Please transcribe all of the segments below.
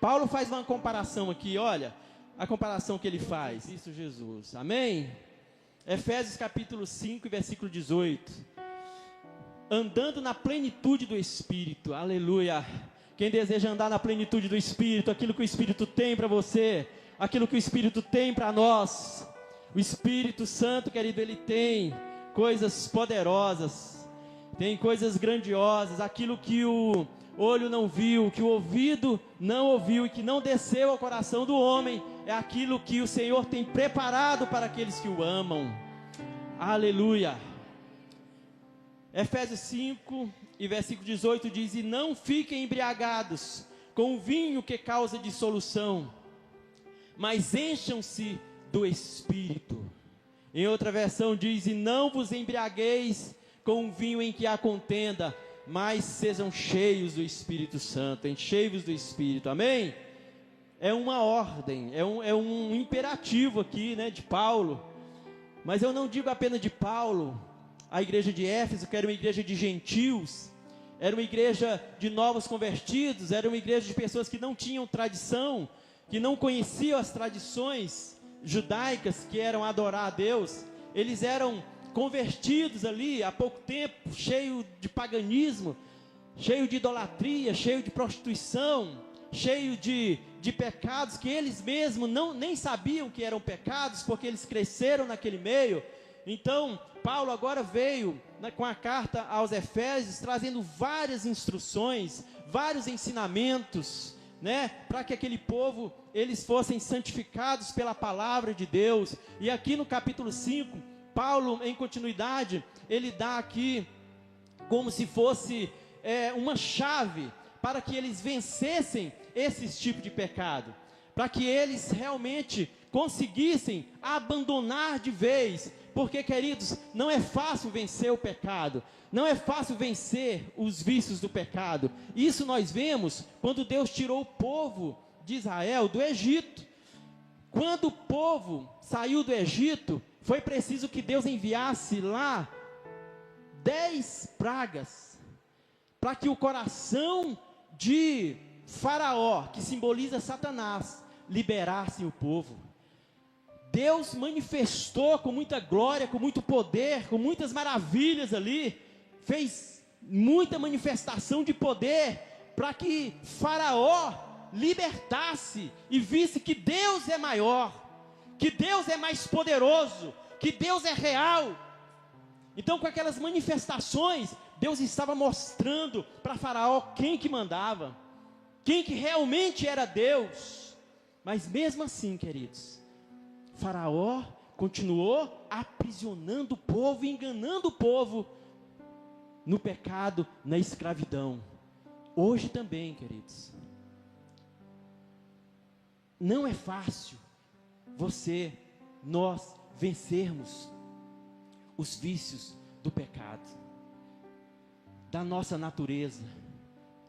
Paulo faz uma comparação aqui, olha, a comparação que ele faz, Cristo Jesus, amém? Efésios capítulo 5, versículo 18, andando na plenitude do Espírito, aleluia. Quem deseja andar na plenitude do Espírito, aquilo que o Espírito tem para você, aquilo que o Espírito tem para nós, o Espírito Santo, querido, ele tem coisas poderosas, tem coisas grandiosas, aquilo que o olho não viu, que o ouvido não ouviu e que não desceu ao coração do homem, é aquilo que o Senhor tem preparado para aqueles que o amam, aleluia. Efésios 5 e versículo 18 diz, e não fiquem embriagados com o vinho que causa dissolução, mas encham-se do Espírito. Em outra versão diz, e não vos embriagueis com o vinho em que há contenda, mas sejam cheios do Espírito Santo, enchei-vos do Espírito, amém? É uma ordem, é um imperativo aqui, né, de Paulo, mas eu não digo apenas de Paulo. A igreja de Éfeso, que era uma igreja de gentios, era uma igreja de novos convertidos, era uma igreja de pessoas que não tinham tradição, que não conheciam as tradições judaicas, que eram adorar a Deus. Eles eram convertidos ali há pouco tempo, cheio de paganismo, cheio de idolatria, cheio de prostituição, cheio de pecados que eles mesmos nem sabiam que eram pecados, porque eles cresceram naquele meio. Então, Paulo agora veio, né, com a carta aos Efésios, trazendo várias instruções, vários ensinamentos, né, para que aquele povo, eles fossem santificados pela palavra de Deus. E aqui no capítulo 5, Paulo, em continuidade, ele dá aqui, como se fosse uma chave, para que eles vencessem esse tipo de pecado, para que eles realmente conseguissem abandonar de vez, porque, queridos, não é fácil vencer o pecado, não é fácil vencer os vícios do pecado. Isso nós vemos quando Deus tirou o povo de Israel do Egito. Quando o povo saiu do Egito, foi preciso que Deus enviasse lá 10 pragas, para que o coração de Faraó, que simboliza Satanás, liberasse o povo. Deus manifestou com muita glória, com muito poder, com muitas maravilhas ali, fez muita manifestação de poder, para que Faraó libertasse e visse que Deus é maior, que Deus é mais poderoso, que Deus é real. Então, com aquelas manifestações, Deus estava mostrando para Faraó quem que mandava, quem que realmente era Deus. Mas mesmo assim, queridos, Faraó continuou aprisionando o povo, enganando o povo no pecado, na escravidão. Hoje também, queridos, não é fácil nós vencermos os vícios do pecado, da nossa natureza,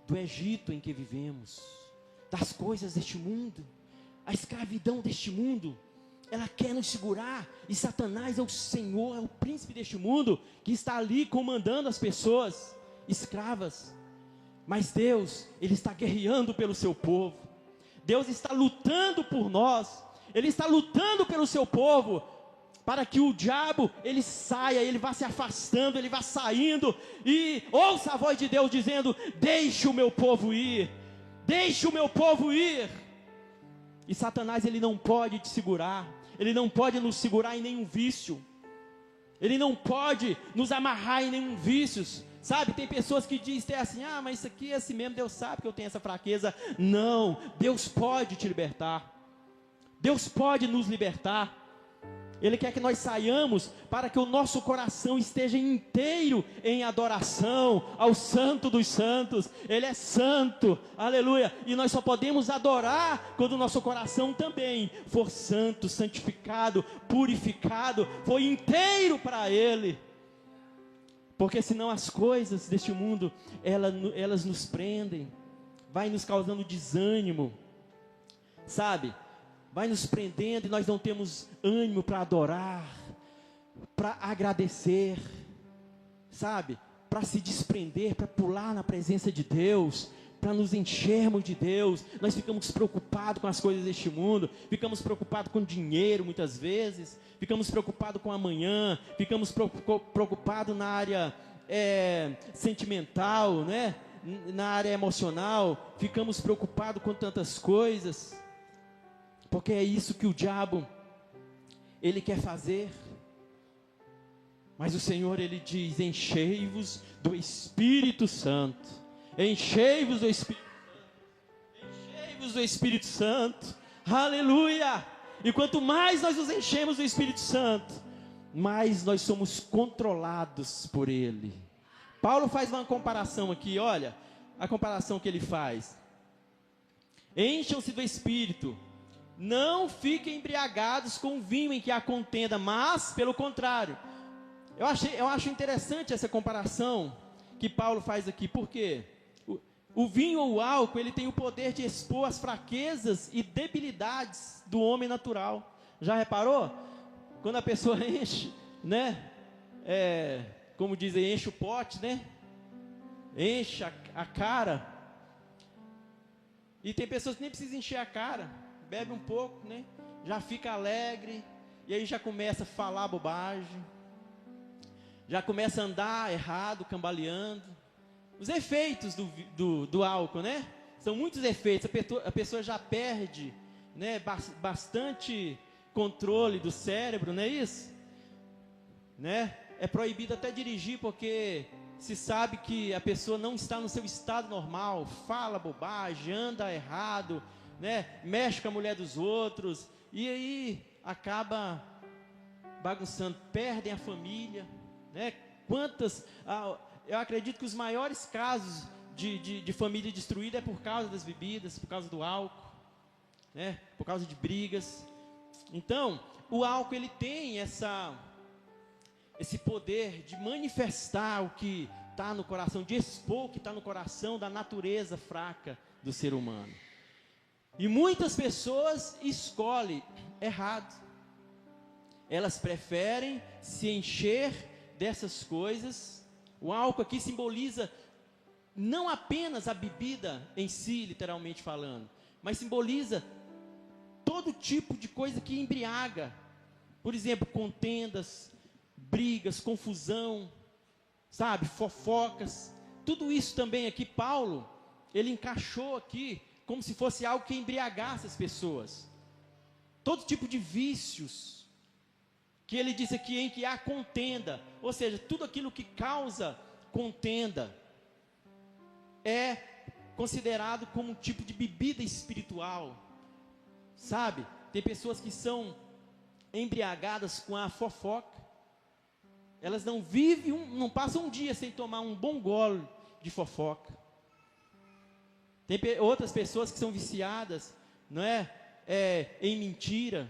do Egito em que vivemos, das coisas deste mundo, a escravidão deste mundo. Ela quer nos segurar, e Satanás é o Senhor, é o príncipe deste mundo, que está ali comandando as pessoas, escravas. Mas Deus, Ele está guerreando pelo seu povo, Deus está lutando por nós, Ele está lutando pelo seu povo, para que o diabo, ele saia, ele vá se afastando, ele vá saindo, e ouça a voz de Deus dizendo, deixe o meu povo ir, deixe o meu povo ir. E Satanás, ele não pode te segurar, ele não pode nos segurar em nenhum vício, ele não pode nos amarrar em nenhum vício, sabe? Tem pessoas que dizem assim, mas isso aqui é assim mesmo, Deus sabe que eu tenho essa fraqueza. Não, Deus pode te libertar, Deus pode nos libertar. Ele quer que nós saiamos para que o nosso coração esteja inteiro em adoração ao Santo dos Santos. Ele é santo, aleluia. E nós só podemos adorar quando o nosso coração também for santo, santificado, purificado, for inteiro para Ele. Porque senão as coisas deste mundo, elas nos prendem, vai nos causando desânimo, sabe? Vai nos prendendo e nós não temos ânimo para adorar, para agradecer, sabe? Para se desprender, para pular na presença de Deus, para nos enchermos de Deus. Nós ficamos preocupados com as coisas deste mundo, ficamos preocupados com dinheiro muitas vezes, ficamos preocupados com amanhã, ficamos preocupados na área sentimental, né? Na área emocional, ficamos preocupados com tantas coisas, porque é isso que o diabo, ele quer fazer. Mas o Senhor, ele diz: enchei-vos do Espírito Santo, enchei-vos do Espírito Santo, enchei-vos do Espírito Santo, aleluia. E quanto mais nós nos enchemos do Espírito Santo, mais nós somos controlados por Ele. Paulo faz uma comparação aqui, olha, a comparação que ele faz: encham-se do Espírito, não fiquem embriagados com o vinho em que há contenda, mas, pelo contrário. Eu acho interessante essa comparação que Paulo faz aqui, porque o vinho ou o álcool, ele tem o poder de expor as fraquezas e debilidades do homem natural. Já reparou? Quando a pessoa enche, né? Como dizem, enche o pote, né? Enche a cara. E tem pessoas que nem precisam encher a cara, bebe um pouco, né? Já fica alegre, e aí já começa a falar bobagem, já começa a andar errado, cambaleando. Os efeitos do álcool, né? São muitos efeitos. A pessoa já perde, né, bastante controle do cérebro, não é isso? Né? É proibido até dirigir, porque se sabe que a pessoa não está no seu estado normal, fala bobagem, anda errado, né? Mexe com a mulher dos outros, e aí acaba bagunçando, perdem a família, né? Eu acredito que os maiores casos de família destruída é por causa das bebidas, por causa do álcool, né? Por causa de brigas. Então, o álcool, ele tem esse poder de manifestar o que está no coração, de expor o que está no coração da natureza fraca do ser humano. E muitas pessoas escolhem errado. Elas preferem se encher dessas coisas. O álcool aqui simboliza não apenas a bebida em si, literalmente falando, mas simboliza todo tipo de coisa que embriaga. Por exemplo, contendas, brigas, confusão, sabe, fofocas. Tudo isso também aqui, Paulo, ele encaixou aqui como se fosse algo que embriagasse as pessoas. Todo tipo de vícios, que ele diz aqui, em que há contenda, ou seja, tudo aquilo que causa contenda, é considerado como um tipo de bebida espiritual, sabe? Tem pessoas que são embriagadas com a fofoca, elas não vivem, não passam um dia sem tomar um bom gole de fofoca. Tem outras pessoas que são viciadas, não é? Em mentira,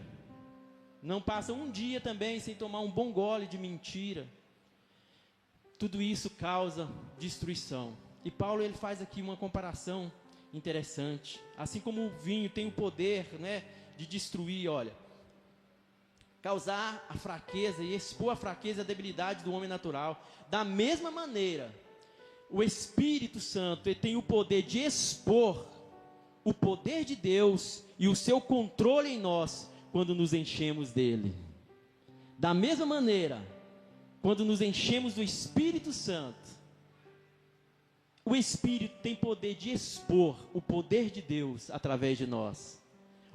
não passam um dia também sem tomar um bom gole de mentira. Tudo isso causa destruição. E Paulo, ele faz aqui uma comparação interessante. Assim como o vinho tem o poder, né, de destruir, olha, causar a fraqueza e expor a fraqueza e a debilidade do homem natural. Da mesma maneira, o Espírito Santo, ele tem o poder de expor o poder de Deus e o seu controle em nós, quando nos enchemos dele. Da mesma maneira, quando nos enchemos do Espírito Santo, o Espírito tem poder de expor o poder de Deus através de nós,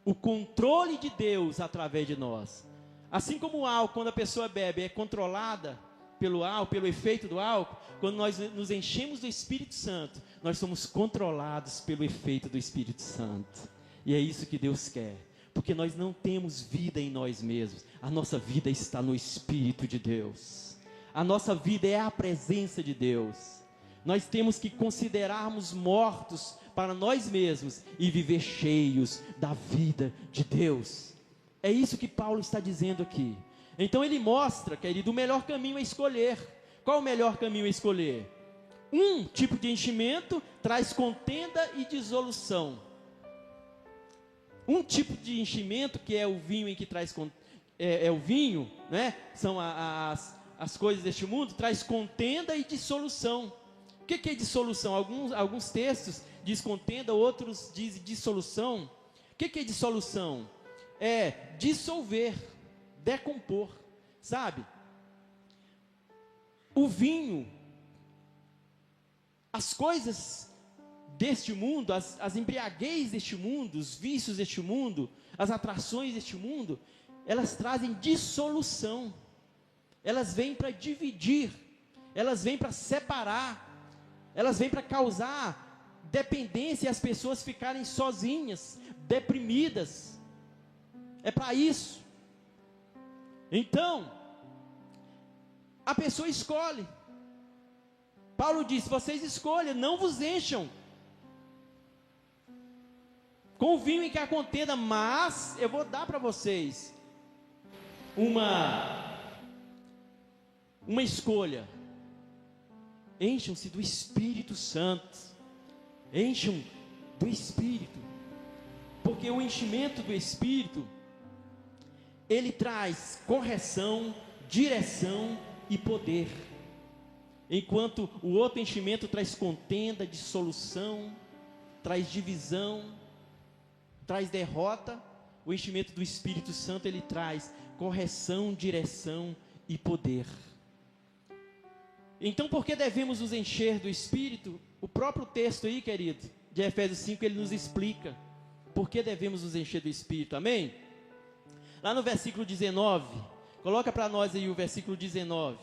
o controle de Deus através de nós. Assim como o álcool, quando a pessoa bebe, é controlada pelo álcool, pelo efeito do álcool, quando nós nos enchemos do Espírito Santo, nós somos controlados pelo efeito do Espírito Santo. E é isso que Deus quer, porque nós não temos vida em nós mesmos, a nossa vida está no Espírito de Deus, a nossa vida é a presença de Deus. Nós temos que considerarmos mortos para nós mesmos e viver cheios da vida de Deus. É isso que Paulo está dizendo aqui. Então ele mostra, querido, o melhor caminho a escolher. Qual o melhor caminho a escolher? Um tipo de enchimento traz contenda e dissolução. Um tipo de enchimento, que é o vinho em que traz o vinho, né? São as coisas deste mundo, traz contenda e dissolução. O que é dissolução? Alguns textos diz contenda, outros dizem dissolução. O que é dissolução? É dissolver, decompor, sabe? O vinho, as coisas deste mundo, as embriaguez deste mundo, os vícios deste mundo, as atrações deste mundo, elas trazem dissolução, elas vêm para dividir, elas vêm para separar, elas vêm para causar dependência e as pessoas ficarem sozinhas, deprimidas. É para isso. Então, a pessoa escolhe. Paulo disse: vocês escolhem, não vos encham com o vinho em que há contenda, mas eu vou dar para vocês uma escolha. Encham-se do Espírito Santo. Encham do Espírito. Porque o enchimento do Espírito, ele traz correção, direção e poder. Enquanto o outro enchimento traz contenda, dissolução, traz divisão, traz derrota, o enchimento do Espírito Santo, ele traz correção, direção e poder. Então, por que devemos nos encher do Espírito? O próprio texto aí, querido, de Efésios 5, ele nos explica por que devemos nos encher do Espírito, amém? Lá no versículo 19, coloca para nós aí o versículo 19.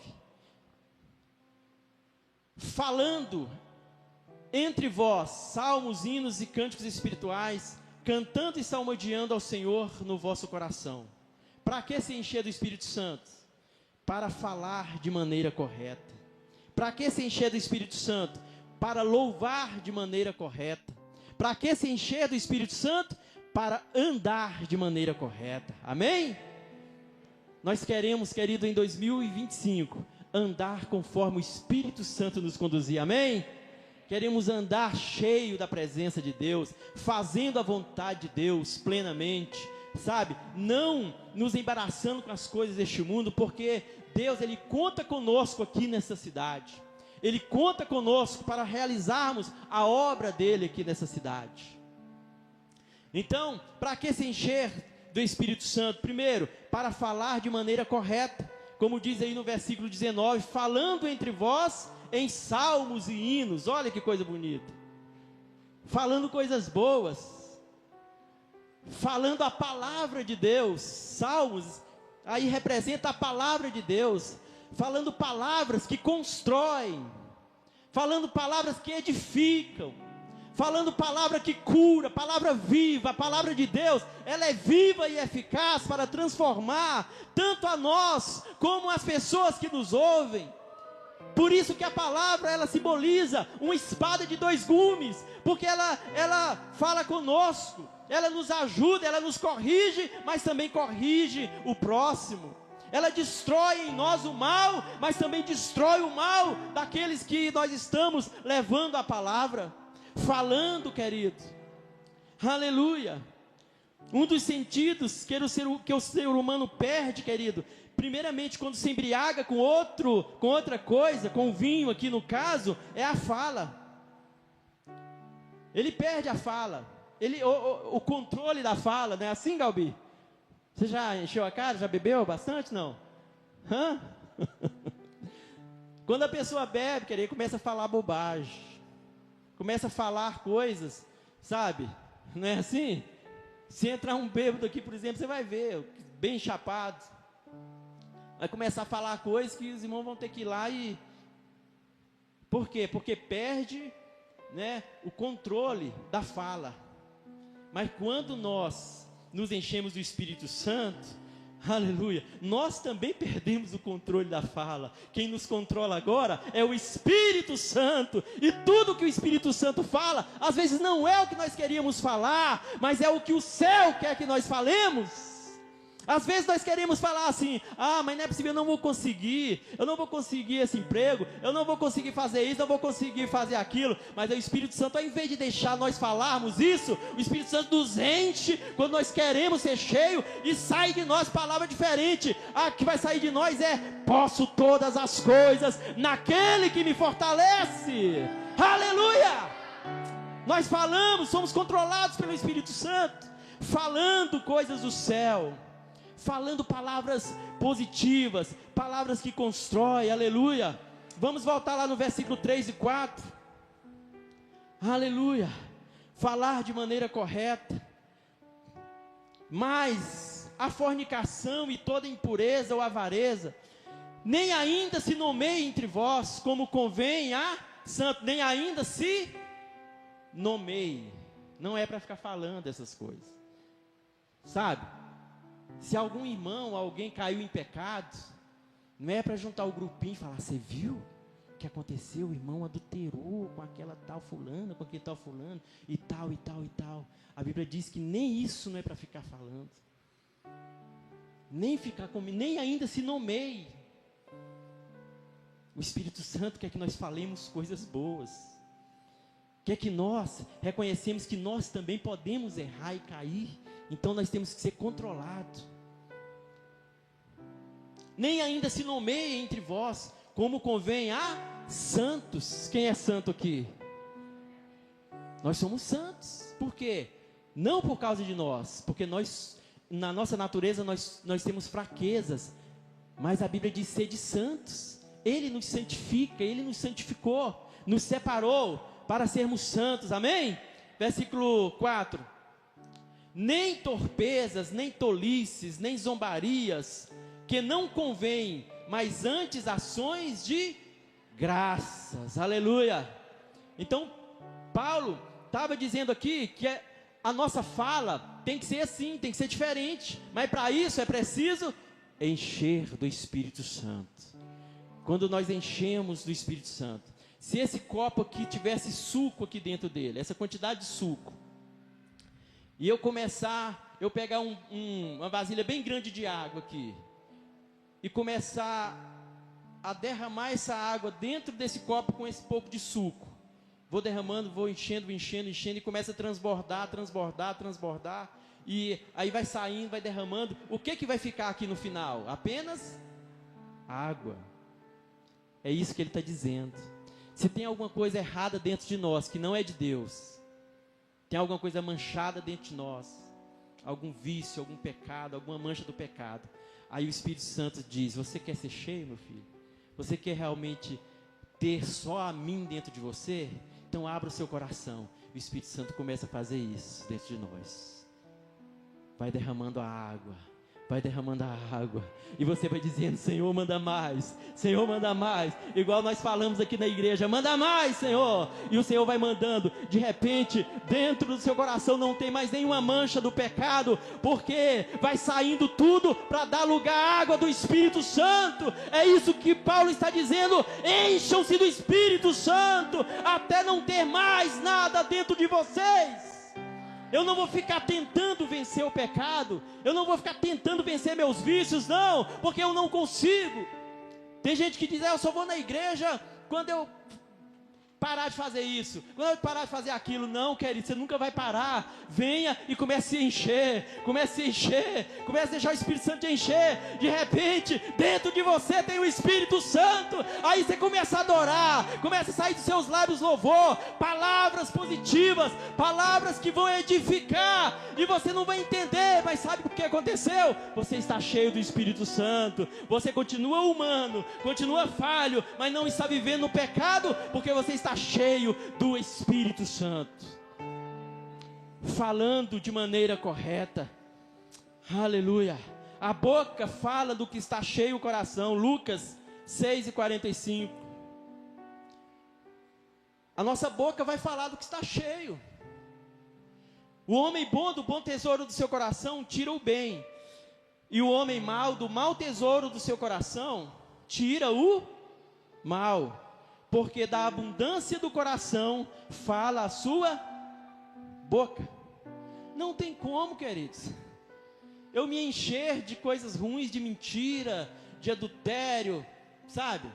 Falando entre vós salmos, hinos e cânticos espirituais, cantando e salmodiando ao Senhor no vosso coração. Para que se encher do Espírito Santo? Para falar de maneira correta. Para que se encher do Espírito Santo? Para louvar de maneira correta. Para que se encher do Espírito Santo? Para andar de maneira correta. Amém? Nós queremos, querido, em 2025, andar conforme o Espírito Santo nos conduzir. Amém? Queremos andar cheio da presença de Deus, fazendo a vontade de Deus plenamente, sabe? Não nos embaraçando com as coisas deste mundo, porque Deus, Ele conta conosco aqui nessa cidade. Ele conta conosco para realizarmos a obra dEle aqui nessa cidade. Então, para que se encher do Espírito Santo? Primeiro, para falar de maneira correta, como diz aí no versículo 19, falando entre vós em salmos e hinos. Olha que coisa bonita. Falando coisas boas, falando a palavra de Deus. Salmos aí representa a palavra de Deus, falando palavras que constroem, falando palavras que edificam, falando palavra que cura, palavra viva. A palavra de Deus, ela é viva e eficaz para transformar tanto a nós como as pessoas que nos ouvem. Por isso que a palavra, ela simboliza uma espada de dois gumes, porque ela fala conosco, ela nos ajuda, ela nos corrige, mas também corrige o próximo. Ela destrói em nós o mal, mas também destrói o mal daqueles que nós estamos levando a palavra, falando, querido. Aleluia. Um dos sentidos que o ser humano perde, querido, primeiramente quando se embriaga com outra coisa, com o vinho aqui no caso, é a fala. Ele perde a fala, o controle da fala, não é assim, Galbi? Você já encheu a cara, já bebeu bastante, não? Hã? Quando a pessoa bebe, querido, começa a falar bobagem, começa a falar coisas, sabe? Não é assim? Se entrar um bêbado aqui, por exemplo, você vai ver, bem chapado, vai começar a falar coisas que os irmãos vão ter que ir lá e... Por quê? Porque perde, né, o controle da fala. Mas quando nós nos enchemos do Espírito Santo, aleluia, nós também perdemos o controle da fala. Quem nos controla agora é o Espírito Santo, e tudo que o Espírito Santo fala, às vezes não é o que nós queríamos falar, mas é o que o céu quer que nós falemos. Às vezes nós queremos falar assim: mas não é possível, eu não vou conseguir esse emprego, eu não vou conseguir fazer isso, não vou conseguir fazer aquilo. Mas o Espírito Santo, ao invés de deixar nós falarmos isso, o Espírito Santo nos enche quando nós queremos ser cheio, e sai de nós palavra diferente. A que vai sair de nós é: posso todas as coisas naquele que me fortalece. Aleluia! Nós falamos, somos controlados pelo Espírito Santo, falando coisas do céu, falando palavras positivas, palavras que constroem, aleluia. Vamos voltar lá no versículo 3 e 4, aleluia. Falar de maneira correta. Mas a fornicação e toda impureza ou avareza, nem ainda se nomeie entre vós, como convém a santo, nem ainda se nomeie. Não é para ficar falando essas coisas, sabe? Se algum irmão, alguém caiu em pecado, não é para juntar o grupinho e falar: você viu o que aconteceu? O irmão adulterou com aquela tal fulana, com aquele tal fulano, e tal, e tal, e tal. A Bíblia diz que nem isso não é para ficar falando, nem ainda se nomeie. O Espírito Santo quer que nós falemos coisas boas, quer que nós reconhecemos que nós também podemos errar e cair, então nós temos que ser controlados. Nem ainda se nomeie entre vós, como convém a santos. Quem é santo aqui? Nós somos santos. Por quê? Não por causa de nós, porque nós, na nossa natureza, nós temos fraquezas, mas a Bíblia diz: sede santos. Ele nos santifica, Ele nos santificou, nos separou para sermos santos, amém? Versículo 4: nem torpezas, nem tolices, nem zombarias, que não convém, mas antes ações de graças, aleluia. Então, Paulo estava dizendo aqui que a nossa fala tem que ser assim, tem que ser diferente, mas para isso é preciso encher do Espírito Santo. Quando nós enchemos do Espírito Santo, se esse copo aqui tivesse suco aqui dentro dele, essa quantidade de suco, e eu pegar uma vasilha bem grande de água aqui, e começar a derramar essa água dentro desse copo com esse pouco de suco, vou derramando, vou enchendo, e começa a transbordar, e aí vai saindo, vai derramando. O que vai ficar aqui no final? Apenas água. É isso que ele está dizendo. Se tem alguma coisa errada dentro de nós, que não é de Deus, tem alguma coisa manchada dentro de nós, algum vício, algum pecado, alguma mancha do pecado, aí o Espírito Santo diz: você quer ser cheio, meu filho? Você quer realmente ter só a mim dentro de você? Então abra o seu coração. O Espírito Santo começa a fazer isso dentro de nós. Vai derramando a água, vai derramando a água, e você vai dizendo: Senhor, manda mais, Senhor, manda mais, igual nós falamos aqui na igreja: manda mais, Senhor, e o Senhor vai mandando. De repente, dentro do seu coração não tem mais nenhuma mancha do pecado, porque vai saindo tudo para dar lugar à água do Espírito Santo. É isso que Paulo está dizendo: encham-se do Espírito Santo, até não ter mais nada dentro de vocês. Eu não vou ficar tentando vencer o pecado, eu não vou ficar tentando vencer meus vícios, não, porque eu não consigo. Tem gente que diz: eu só vou na igreja quando eu parar de fazer isso, quando eu parar de fazer aquilo. Não, querido, você nunca vai parar. Venha e comece a encher, comece a deixar o Espírito Santo te encher. De repente, dentro de você tem o Espírito Santo, aí você começa a adorar, começa a sair dos seus lábios louvor, palavras positivas, palavras que vão edificar, e você não vai entender, mas sabe o que aconteceu? Você está cheio do Espírito Santo, você continua humano, continua falho, mas não está vivendo no pecado, porque você está cheio do Espírito Santo, falando de maneira correta, aleluia. A boca fala do que está cheio o coração. Lucas 6:45. A nossa boca vai falar do que está cheio. O homem bom do bom tesouro do seu coração tira o bem, e o homem mau do mau tesouro do seu coração tira o mal. Porque da abundância do coração fala a sua boca. Não tem como, queridos, eu me encher de coisas ruins, de mentira, de adultério, sabe?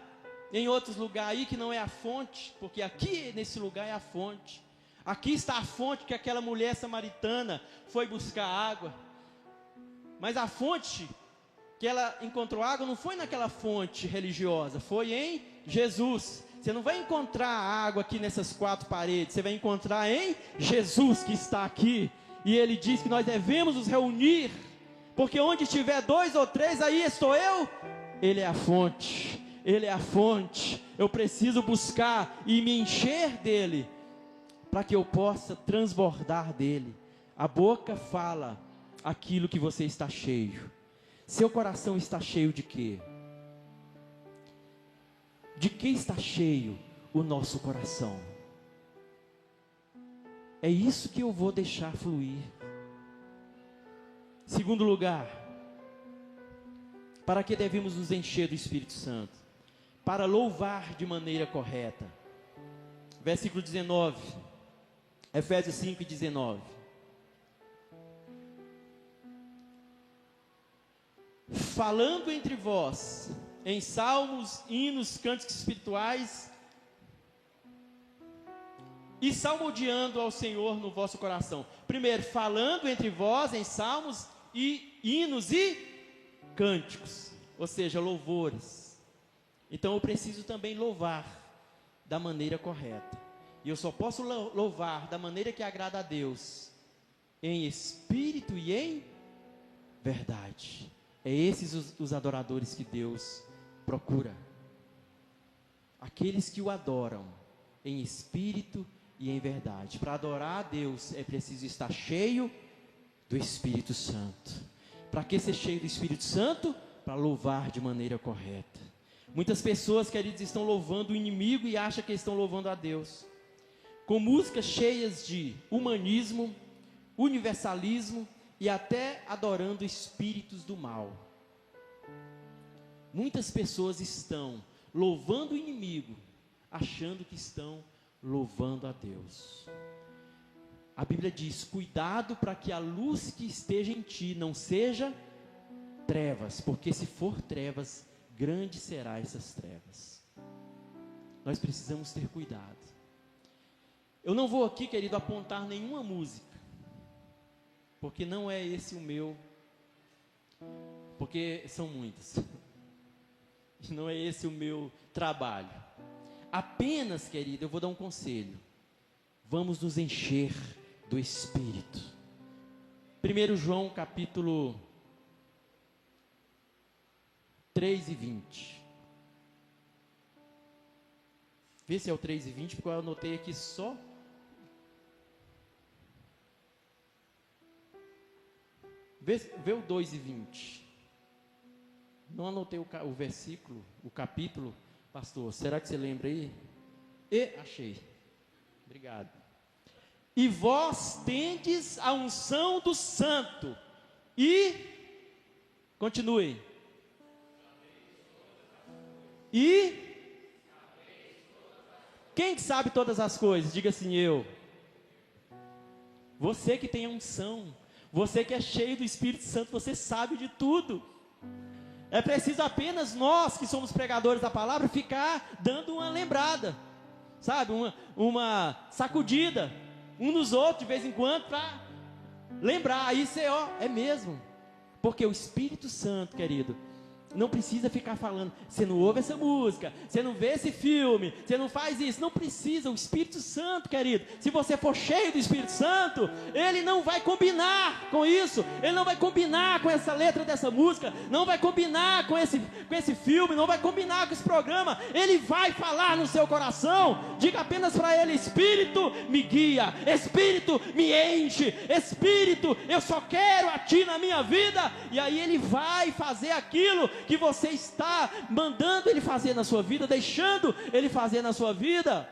Em outros lugares aí que não é a fonte, porque aqui nesse lugar é a fonte. Aqui está a fonte que aquela mulher samaritana foi buscar água. Mas a fonte que ela encontrou água não foi naquela fonte religiosa, foi em Jesus. Você não vai encontrar água aqui nessas 4 paredes, você vai encontrar em Jesus que está aqui. E Ele diz que nós devemos nos reunir, porque onde estiver 2 ou 3, aí estou eu. Ele é a fonte, Ele é a fonte. Eu preciso buscar e me encher dEle, para que eu possa transbordar dEle. A boca fala aquilo que você está cheio. Seu coração está cheio de quê? De que está cheio o nosso coração? É isso que eu vou deixar fluir. Segundo lugar, para que devemos nos encher do Espírito Santo? Para louvar de maneira correta. Versículo 19, Efésios 5 e 19. Falando entre vós, em salmos, hinos, cânticos espirituais, e salmodiando ao Senhor no vosso coração. Primeiro, falando entre vós em salmos e hinos e cânticos, ou seja, louvores. Então eu preciso também louvar da maneira correta. E eu só posso louvar da maneira que agrada a Deus, em espírito e em verdade. É esses os adoradores que Deus procura. Aqueles que o adoram em espírito e em verdade. Para adorar a Deus é preciso estar cheio do Espírito Santo. Para que ser cheio do Espírito Santo? Para louvar de maneira correta. Muitas pessoas, queridos, estão louvando o inimigo e acham que estão louvando a Deus, com músicas cheias de humanismo, universalismo e até adorando espíritos do mal. Muitas pessoas estão louvando o inimigo, achando que estão louvando a Deus. A Bíblia diz: cuidado para que a luz que esteja em ti não seja trevas, porque se for trevas, grande será essas trevas. Nós precisamos ter cuidado. Eu não vou aqui, querido, apontar nenhuma música, porque não é esse o meu, porque são muitas. Não é esse o meu trabalho. Apenas, querido, eu vou dar um conselho. Vamos nos encher do Espírito. 1 João capítulo 3 e 20. Vê se é o 3 e 20, porque eu anotei aqui só. Vê o 2 e 20. Não anotei o versículo, o capítulo, pastor. Será que você lembra aí? Achei. Obrigado. E vós tendes a unção do Santo. E, continue. E, quem sabe todas as coisas? Diga assim: eu. Você que tem a unção, você que é cheio do Espírito Santo, você sabe de tudo. É preciso apenas nós, que somos pregadores da palavra, ficar dando uma lembrada, sabe, uma sacudida, um nos outros de vez em quando, para lembrar. Aí você, é mesmo, porque o Espírito Santo, querido, não precisa ficar falando: você não ouve essa música, você não vê esse filme, você não faz isso. Não precisa. O Espírito Santo, querido, se você for cheio do Espírito Santo, ele não vai combinar com isso, ele não vai combinar com essa letra dessa música, não vai combinar com esse filme, não vai combinar com esse programa. Ele vai falar no seu coração. Diga apenas para ele: Espírito, me guia, Espírito, me enche, Espírito, eu só quero a ti na minha vida. E aí ele vai fazer aquilo que você está mandando ele fazer na sua vida, deixando ele fazer na sua vida.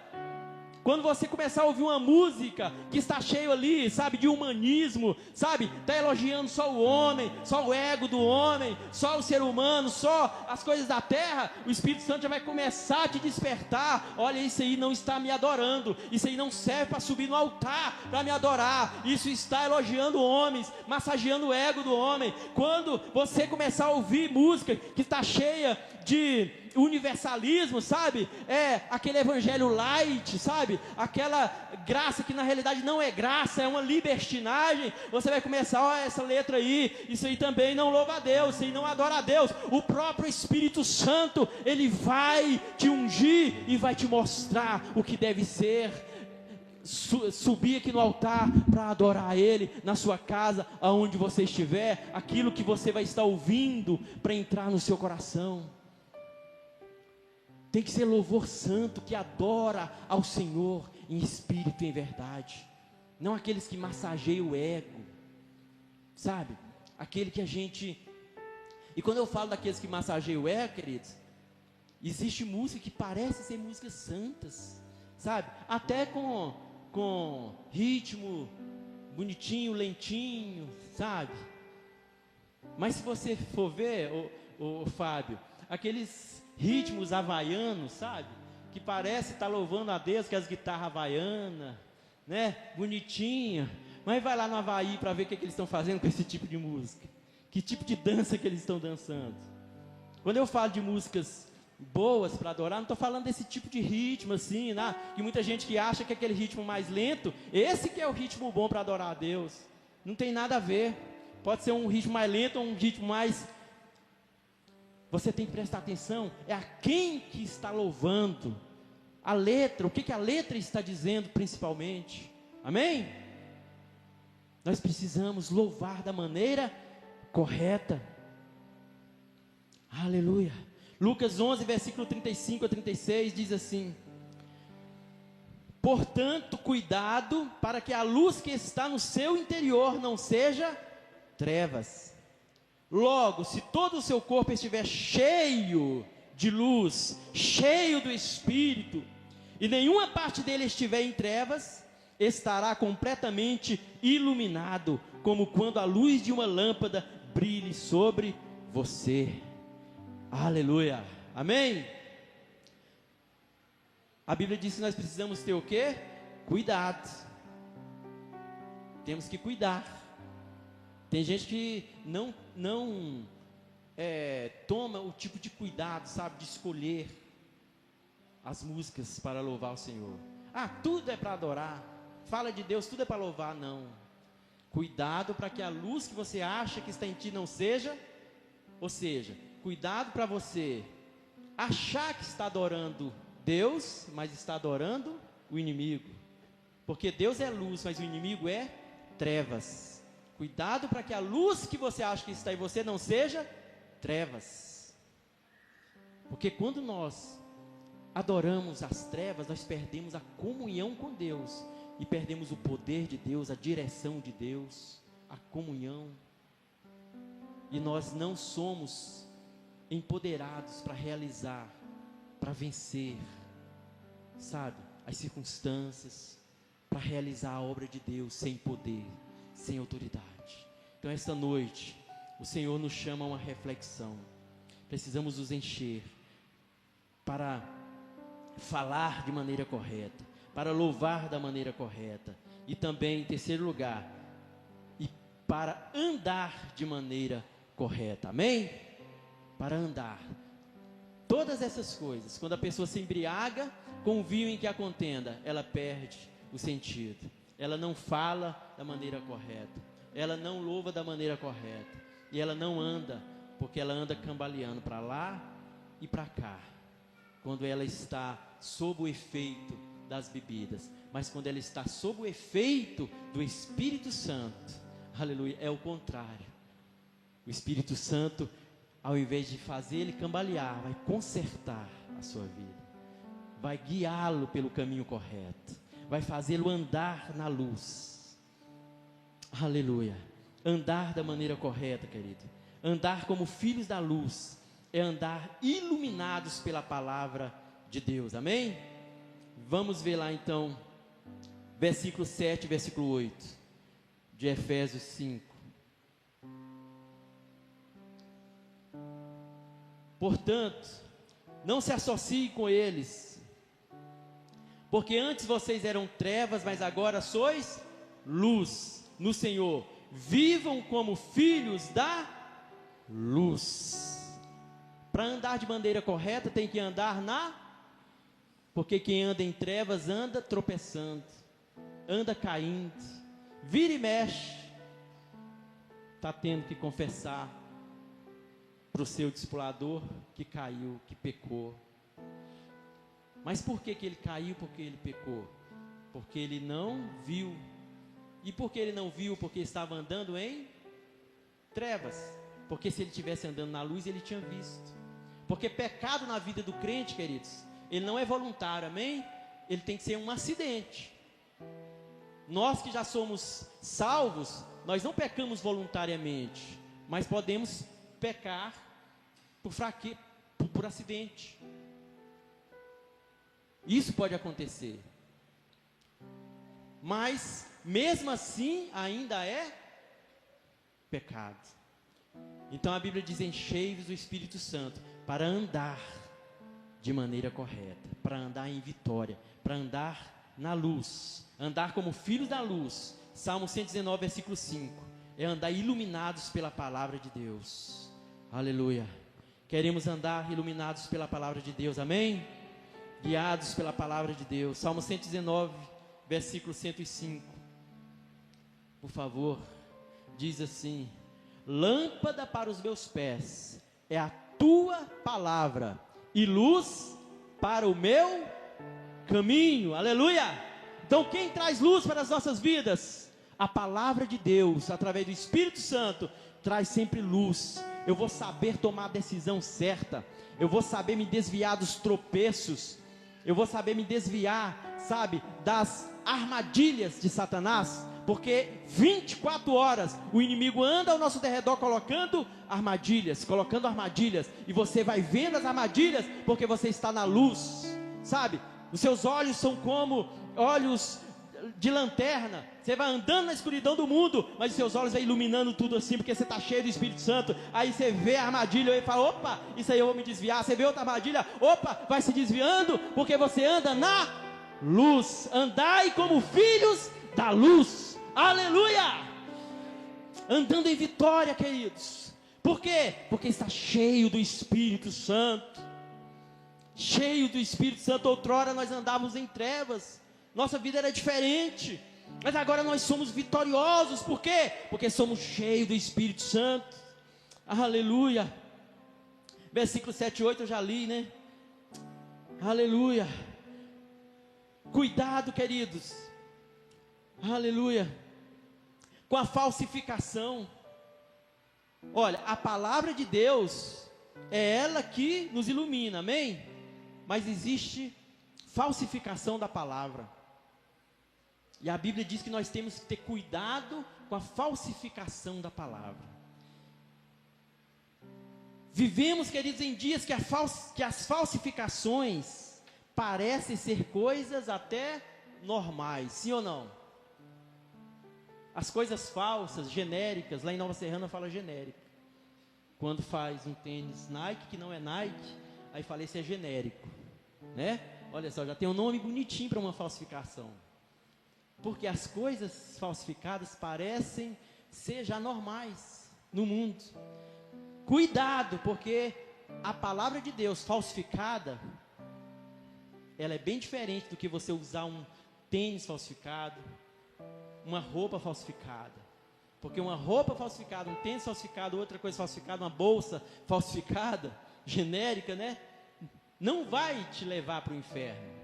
Quando você começar a ouvir uma música que está cheio ali, sabe, de humanismo, sabe, está elogiando só o homem, só o ego do homem, só o ser humano, só as coisas da terra, o Espírito Santo já vai começar a te despertar. Olha, isso aí não está me adorando, isso aí não serve para subir no altar para me adorar, isso está elogiando homens, massageando o ego do homem. Quando você começar a ouvir música que está cheia de universalismo, sabe? Aquele evangelho light, sabe? Aquela graça que na realidade não é graça, é uma libertinagem. Você vai começar, essa letra aí, isso aí também não louva a Deus, isso aí não adora a Deus. O próprio Espírito Santo, ele vai te ungir e vai te mostrar o que deve ser. Subir aqui no altar para adorar Ele, na sua casa, aonde você estiver, aquilo que você vai estar ouvindo, para entrar no seu coração. Tem que ser louvor santo, que adora ao Senhor, em espírito e em verdade, não aqueles que massageiam o ego, sabe, aquele que a gente, e quando eu falo daqueles que massageiam o ego, queridos, existe música que parece ser músicas santas, sabe, até com ritmo bonitinho, lentinho, sabe? Mas se você for ver, o Fábio, aqueles ritmos havaianos, sabe? Que parece estar louvando a Deus, que as guitarras havaianas, né? Bonitinha. Mas vai lá no Havaí para ver o que eles estão fazendo com esse tipo de música. Que tipo de dança que eles estão dançando. Quando eu falo de músicas boas para adorar, não estou falando desse tipo de ritmo assim, né? Que muita gente que acha que é aquele ritmo mais lento, esse que é o ritmo bom para adorar a Deus. Não tem nada a ver. Pode ser um ritmo mais lento ou um ritmo mais... Você tem que prestar atenção, é a quem que está louvando. A letra, o que a letra está dizendo principalmente. Amém? Nós precisamos louvar da maneira correta. Aleluia. Lucas 11, versículo 35 a 36, diz assim: portanto, cuidado para que a luz que está no seu interior não seja trevas. Logo, se todo o seu corpo estiver cheio de luz, cheio do Espírito, e nenhuma parte dele estiver em trevas, estará completamente iluminado, como quando a luz de uma lâmpada brilhe sobre você. Aleluia, amém? A Bíblia diz que nós precisamos ter o quê? Cuidado. Temos que cuidar. Tem gente que não toma o tipo de cuidado, sabe, de escolher as músicas para louvar o Senhor. Tudo é para adorar. Fala de Deus, tudo é para louvar. Não. Cuidado para que a luz que você acha que está em ti não seja, ou seja, cuidado para você achar que está adorando Deus, mas está adorando o inimigo. Porque Deus é luz, mas o inimigo é trevas. Cuidado para que a luz que você acha que está em você não seja trevas. Porque quando nós adoramos as trevas, nós perdemos a comunhão com Deus. E perdemos o poder de Deus, a direção de Deus, a comunhão. E nós não somos empoderados para realizar, para vencer, sabe, as circunstâncias, para realizar a obra de Deus sem poder, sem autoridade. Então esta noite, o Senhor nos chama a uma reflexão. Precisamos nos encher para falar de maneira correta, para louvar da maneira correta, e também, em terceiro lugar, e para andar de maneira correta, amém? Para andar. Todas essas coisas, quando a pessoa se embriaga com o vinho em que a contenda, ela perde o sentido, ela não fala da maneira correta, ela não louva da maneira correta, e ela não anda, porque ela anda cambaleando para lá e para cá, quando ela está sob o efeito das bebidas. Mas quando ela está sob o efeito do Espírito Santo, aleluia, é o contrário. O Espírito Santo, ao invés de fazer ele cambalear, vai consertar a sua vida, vai guiá-lo pelo caminho correto, vai fazê-lo andar na luz. Aleluia. Andar da maneira correta, querido. Andar como filhos da luz é andar iluminados pela palavra de Deus, amém? Vamos ver lá então, versículo 7, versículo 8, de Efésios 5. Portanto, não se associe com eles, porque antes vocês eram trevas, mas agora sois luz no Senhor. Vivam como filhos da luz. Para andar de maneira correta, tem que andar porque quem anda em trevas anda tropeçando, anda caindo, vira e mexe, está tendo que confessar para o seu discipulador que caiu, que pecou. Mas por que ele caiu? Porque ele pecou? Porque ele não viu. E por que ele não viu? Porque estava andando em trevas. Porque se ele estivesse andando na luz, ele tinha visto. Porque pecado na vida do crente, queridos, ele não é voluntário, amém? Ele tem que ser um acidente. Nós que já somos salvos, nós não pecamos voluntariamente, mas podemos pecar por acidente. Isso pode acontecer. Mas, mesmo assim, ainda é pecado. Então a Bíblia diz: enchei-vos do Espírito Santo, para andar de maneira correta, para andar em vitória, para andar na luz, andar como filhos da luz. Salmo 119, versículo 5, é andar iluminados pela palavra de Deus. Aleluia. Queremos andar iluminados pela palavra de Deus, amém? Guiados pela palavra de Deus. Salmo 119, versículo 105, por favor, diz assim: lâmpada para os meus pés é a tua palavra, e luz para o meu caminho. Aleluia. Então quem traz luz para as nossas vidas? A palavra de Deus, através do Espírito Santo, traz sempre luz. Eu vou saber tomar a decisão certa, eu vou saber me desviar dos tropeços, eu vou saber me desviar, sabe, das armadilhas de Satanás, porque 24 horas o inimigo anda ao nosso derredor colocando armadilhas, e você vai vendo as armadilhas, porque você está na luz, sabe? Os seus olhos são como olhos de lanterna. Você vai andando na escuridão do mundo, mas os seus olhos vão iluminando tudo assim, porque você está cheio do Espírito Santo. Aí você vê a armadilha e fala: opa, isso aí eu vou me desviar. Você vê outra armadilha, opa, vai se desviando, porque você anda na luz. Andai como filhos da luz. Aleluia. Andando em vitória, queridos. Por quê? Porque está cheio do Espírito Santo. Cheio do Espírito Santo. Outrora nós andávamos em trevas, nossa vida era diferente, mas agora nós somos vitoriosos. Por quê? Porque somos cheios do Espírito Santo. Aleluia. Versículo 7 e 8 eu já li, né? Aleluia. Cuidado, queridos. Aleluia. Com a falsificação. Olha, a palavra de Deus é ela que nos ilumina, amém? Mas existe falsificação da palavra. E a Bíblia diz que nós temos que ter cuidado com a falsificação da palavra. Vivemos, queridos, em dias que as falsificações parecem ser coisas até normais, sim ou não? As coisas falsas, genéricas, lá em Nova Serrana fala genérica. Quando faz um tênis Nike que não é Nike, aí fala: esse é genérico, né? Olha só, já tem um nome bonitinho para uma falsificação. Porque as coisas falsificadas parecem ser já normais no mundo. Cuidado, porque a palavra de Deus falsificada, ela é bem diferente do que você usar um tênis falsificado, uma roupa falsificada. Porque uma roupa falsificada, um tênis falsificado, outra coisa falsificada, uma bolsa falsificada, genérica, né? Não vai te levar para o inferno.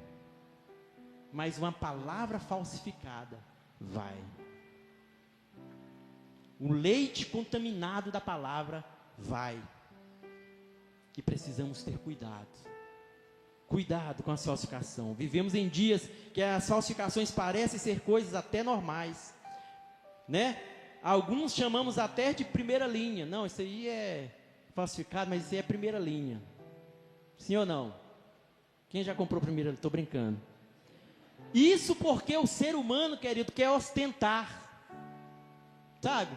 Mas uma palavra falsificada vai. O leite contaminado da palavra vai. E precisamos ter cuidado. Cuidado com a falsificação. Vivemos em dias que as falsificações parecem ser coisas até normais, né? Alguns chamamos até de primeira linha. Não, isso aí é falsificado, mas isso aí é primeira linha. Sim ou não? Quem já comprou primeira linha? Estou brincando. Isso porque o ser humano, querido, quer ostentar. Sabe?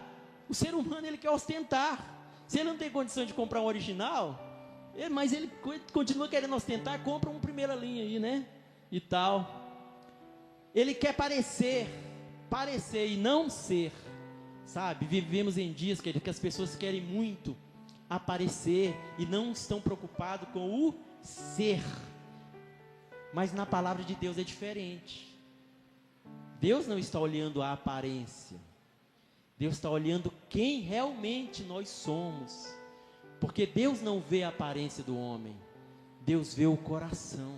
O ser humano, ele quer ostentar. Se ele não tem condição de comprar um original, mas ele continua querendo ostentar, compra uma primeira linha aí, né? E tal. Ele quer parecer e não ser. Sabe? Vivemos em dias, querido, que as pessoas querem muito aparecer e não estão preocupados com o ser. Mas na palavra de Deus é diferente. Deus não está olhando a aparência. Deus está olhando quem realmente nós somos. Porque Deus não vê a aparência do homem. Deus vê o coração.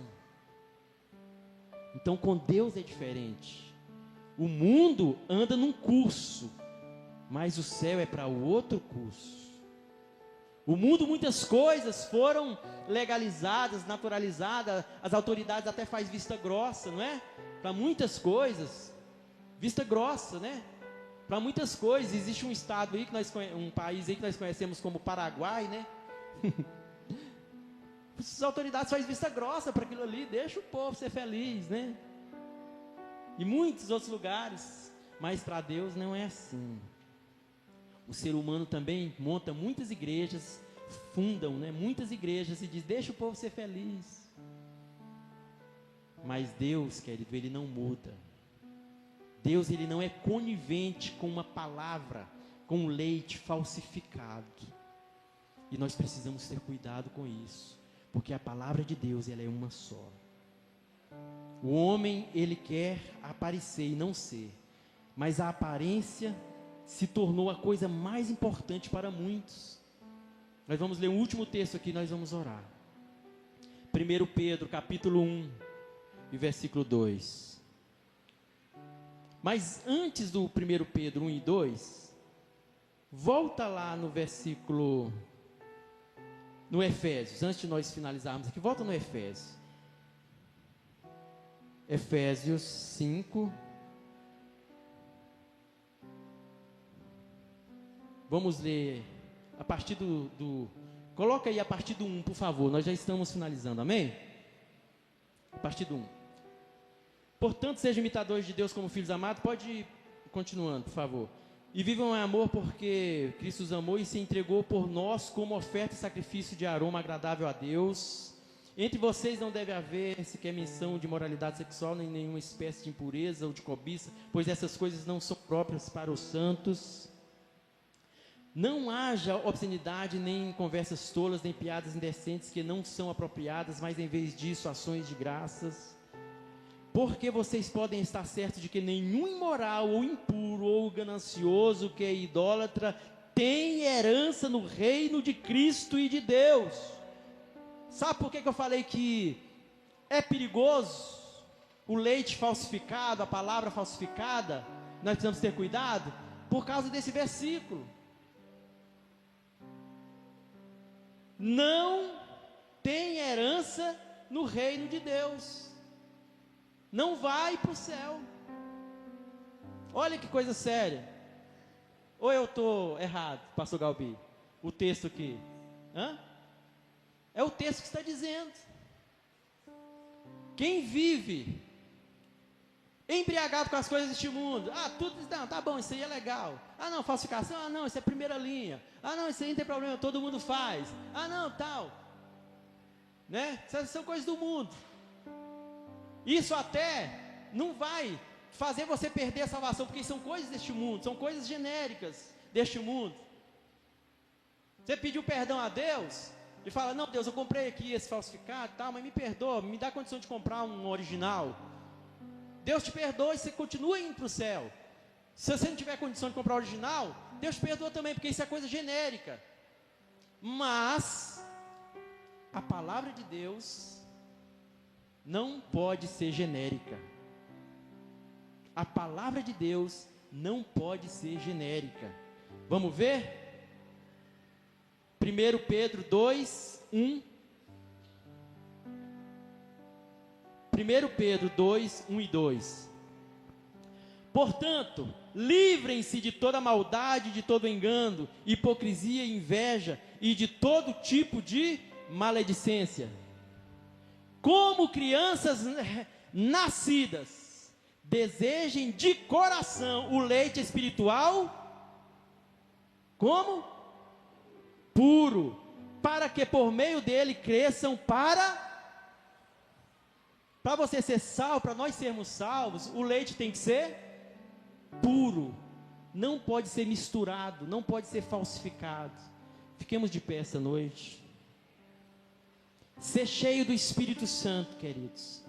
Então com Deus é diferente. O mundo anda num curso, mas o céu é para o outro curso. O mundo, muitas coisas foram legalizadas, naturalizadas, as autoridades até fazem vista grossa, não é? Para muitas coisas, vista grossa, né? Para muitas coisas. Existe um estado aí, um país aí que nós conhecemos como Paraguai, né? As autoridades fazem vista grossa para aquilo ali, deixa o povo ser feliz, né? E muitos outros lugares, mas para Deus não é assim. O ser humano também monta muitas igrejas, fundam, né, muitas igrejas e diz, deixa o povo ser feliz. Mas Deus, querido, Ele não muda. Deus, Ele não é conivente com uma palavra, com um leite falsificado. E nós precisamos ter cuidado com isso, porque a palavra de Deus, ela é uma só. O homem, ele quer aparecer e não ser, mas a aparência se tornou a coisa mais importante para muitos. Nós vamos ler um último texto aqui, nós vamos orar. 1 Pedro, capítulo 1, e versículo 2. Mas antes do 1 Pedro 1 e 2, volta lá no versículo, no Efésios, antes de nós finalizarmos aqui, volta no Efésios. Efésios 5. Vamos ler a partir coloca aí a partir do 1, por favor, nós já estamos finalizando, amém? A partir do 1. Portanto, sejam imitadores de Deus como filhos amados. Pode ir continuando, por favor. E vivam em amor, porque Cristo os amou e se entregou por nós como oferta e sacrifício de aroma agradável a Deus. Entre vocês não deve haver sequer menção de moralidade sexual, nem nenhuma espécie de impureza ou de cobiça, pois essas coisas não são próprias para os santos. Não haja obscenidade, nem conversas tolas, nem piadas indecentes que não são apropriadas, mas em vez disso, ações de graças. Porque vocês podem estar certos de que nenhum imoral, ou impuro, ou ganancioso, que é idólatra, tem herança no reino de Cristo e de Deus. Sabe por que eu falei que é perigoso o leite falsificado, a palavra falsificada? Nós precisamos ter cuidado por causa desse versículo. Não tem herança no reino de Deus. Não vai para o céu. Olha que coisa séria. Ou eu estou errado, pastor Galbi? O texto aqui. É o texto que está dizendo. Quem vive embriagado com as coisas deste mundo, tudo, não, tá bom, isso aí é legal. Não, falsificação, não, isso é primeira linha. Não, isso aí não tem problema, todo mundo faz. Não, tal. Né? Essas são coisas do mundo. Isso até não vai fazer você perder a salvação, porque são coisas deste mundo, são coisas genéricas deste mundo. Você pediu perdão a Deus e fala, não, Deus, eu comprei aqui esse falsificado, tal, mas me perdoa, me dá condição de comprar um original. Deus te perdoa e você continua indo para o céu. Se você não tiver condição de comprar o original, Deus te perdoa também, porque isso é coisa genérica. Mas a palavra de Deus não pode ser genérica. A palavra de Deus não pode ser genérica. Vamos ver? 1 Pedro 2, 1. 1 Pedro 2, 1 e 2. Portanto, livrem-se de toda maldade, de todo engano, hipocrisia e inveja, e de todo tipo de maledicência. Como crianças nascidas, desejem de coração o leite espiritual, como? Puro, para que por meio dele cresçam para você ser salvo, para nós sermos salvos, o leite tem que ser puro, não pode ser misturado, não pode ser falsificado. Fiquemos de pé esta noite. Ser cheio do Espírito Santo, queridos.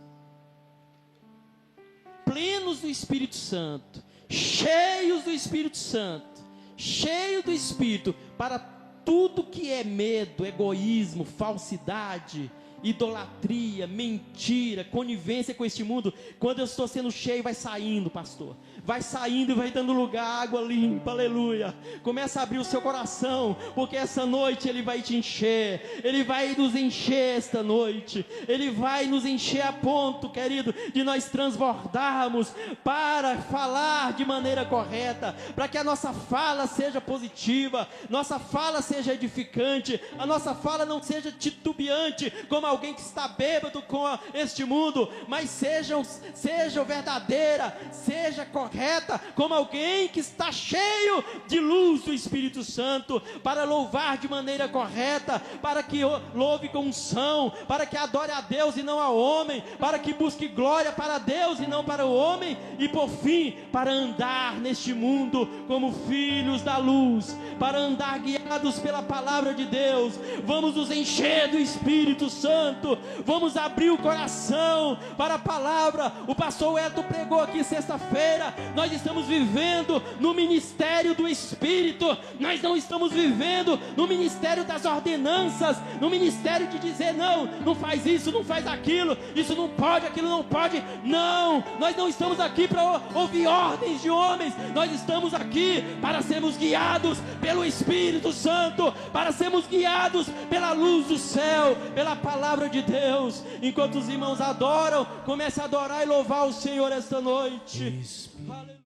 Plenos do Espírito Santo. Cheios do Espírito Santo. Cheio do Espírito. Para tudo que é medo, egoísmo, falsidade, idolatria, mentira, conivência com este mundo. Quando eu estou sendo cheio, vai saindo, pastor. Vai saindo e vai dando lugar, água limpa, aleluia. Começa a abrir o seu coração, porque essa noite Ele vai te encher. Ele vai nos encher esta noite. Ele vai nos encher a ponto, querido, de nós transbordarmos para falar de maneira correta, para que a nossa fala seja positiva, nossa fala seja edificante, a nossa fala não seja titubeante, como alguém que está bêbado com este mundo, mas seja verdadeira, seja correta, como alguém que está cheio de luz do Espírito Santo, para louvar de maneira correta, para que louve com unção, para que adore a Deus e não ao homem, para que busque glória para Deus e não para o homem, e por fim, para andar neste mundo como filhos da luz, para andar guiados pela palavra de Deus. Vamos nos encher do Espírito Santo, vamos abrir o coração para a palavra. O pastor Eto pregou aqui sexta-feira. Nós estamos vivendo no ministério do Espírito, nós não estamos vivendo no ministério das ordenanças, no ministério de dizer não, não faz isso, não faz aquilo, isso não pode, aquilo não pode. Não, nós não estamos aqui para ouvir ordens de homens, nós estamos aqui para sermos guiados pelo Espírito Santo, para sermos guiados pela luz do céu, pela palavra de Deus. Enquanto os irmãos adoram, comece a adorar e louvar o Senhor esta noite. Aleluia.